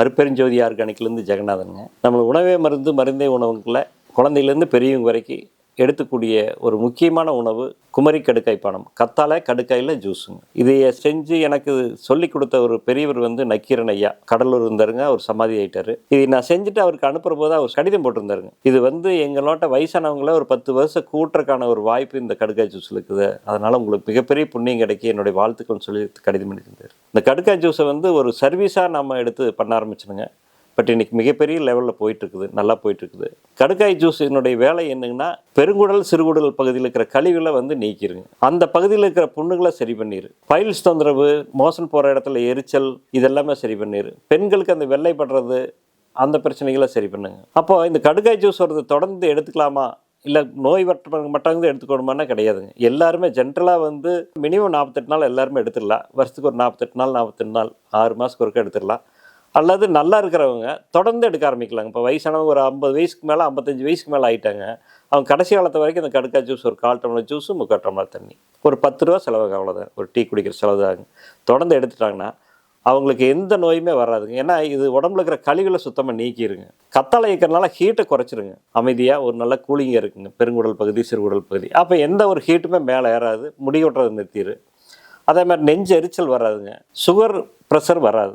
அருட்பெருஞ்சோதி ஆர்கானிக்லேருந்து ஜெகநாதனுங்க. நம்ம உணவே மருந்து மருந்தே உணவுக்குள்ள குழந்தையிலேருந்து பெரியவங்க வரைக்கும் எடுத்துக்கூடிய ஒரு முக்கியமான உணவு குமரி கடுக்காய் பானம். கத்தாழை கடுக்காயில் ஜூஸுங்க. இதைய செஞ்சு எனக்கு சொல்லி கொடுத்த ஒரு பெரியவர் வந்து நக்கீரன் ஐயா, கடலூர் இருந்தாருங்க. அவர் சமாதி ஆயிட்டாரு. இதை நான் செஞ்சுட்டு அவருக்கு அனுப்புகிற போது அவர் கடிதம் போட்டிருந்தாருங்க. இது வந்து எங்களோட வயசானவங்கள ஒரு 10 வருஷம் கூட்டுறதுக்கான ஒரு வாய்ப்பு இந்த கடுக்காய் ஜூஸில் இருக்குது. அதனால் உங்களுக்கு மிகப்பெரிய புண்ணியம் கிடைக்கும், என்னுடைய வாழ்த்துக்கள் சொல்லி கடிதம் எழுதியிருந்தார். இந்த கடுக்காய் ஜூஸை வந்து ஒரு சர்வீஸாக நம்ம எடுத்து பண்ண ஆரம்பிச்சிடுங்க. பட் இன்றைக்கி மிகப்பெரிய லெவலில் போயிட்டுருக்குது, நல்லா போயிட்டுருக்குது. கடுக்காய் ஜூஸ் என்னுடைய வேலை என்னங்கன்னா, பெருங்குடல் சிறுகுடல் பகுதியில் இருக்கிற கழிவுகளை வந்து நீக்கிருங்க. அந்த பகுதியில் இருக்கிற புண்ணுகளை சரி பண்ணிடு. பைல்ஸ் தொந்தரவு, மோசன் போகிற இடத்துல எரிச்சல், இதெல்லாமே சரி பண்ணிடு. பெண்களுக்கு அந்த வெள்ளை படுறது, அந்த பிரச்சனைகளை சரி பண்ணுங்க. அப்போ இந்த கடுக்காய் ஜூஸ் வருது தொடர்ந்து எடுத்துக்கலாமா, இல்லை நோய் மட்டும் எடுத்துக்கணுமானா கிடையாதுங்க. எல்லாருமே ஜென்ரலாக வந்து மினிமம் 48 நாள் எல்லாருமே எடுத்துடலாம். வருஷத்துக்கு ஒரு 48 நாள் 6 மாதத்துக்கு ஒருக்க எடுத்துடலாம். அல்லது நல்லா இருக்கிறவங்க தொடர்ந்து எடுக்க ஆரம்பிக்கலாங்க. இப்போ வயசானவங்க ஒரு 50 வயசுக்கு மேலே 55 வயசுக்கு மேலே ஆகிட்டாங்க. அவங்க கடைசி காலத்து வரைக்கும் இந்த கடுக்காய் ஜூஸ் ஒரு 1/4 டம்ளர் ஜூஸு 3/4 டம்ளர் தண்ணி, ஒரு 10 ரூபா செலவாகும், அவ்வளோதான். ஒரு டீ குடிக்கிற செலவு தாங்க. தொடர்ந்து எடுத்துட்டாங்கன்னா அவங்களுக்கு எந்த நோயுமே வராதுங்க. ஏன்னா இது உடம்புல இருக்கிற கழிவுகளை சுத்தமாக நீக்கிடுங்க. கத்தாழை இருக்கிறனால ஹீட்டை குறைச்சிருங்க. அமைதியாக ஒரு நல்ல கூலிங்காக இருக்குங்க பெருங்குடல் பகுதி சிறுகுடல் பகுதி. அப்போ எந்த ஒரு ஹீட்டுமே மேலே ஏறாது, முடி கொட்டுறது நிறுத்திடு. அதே மாதிரி நெஞ்சு எரிச்சல் வராதுங்க, சுகர் ப்ரெஷர் வராது.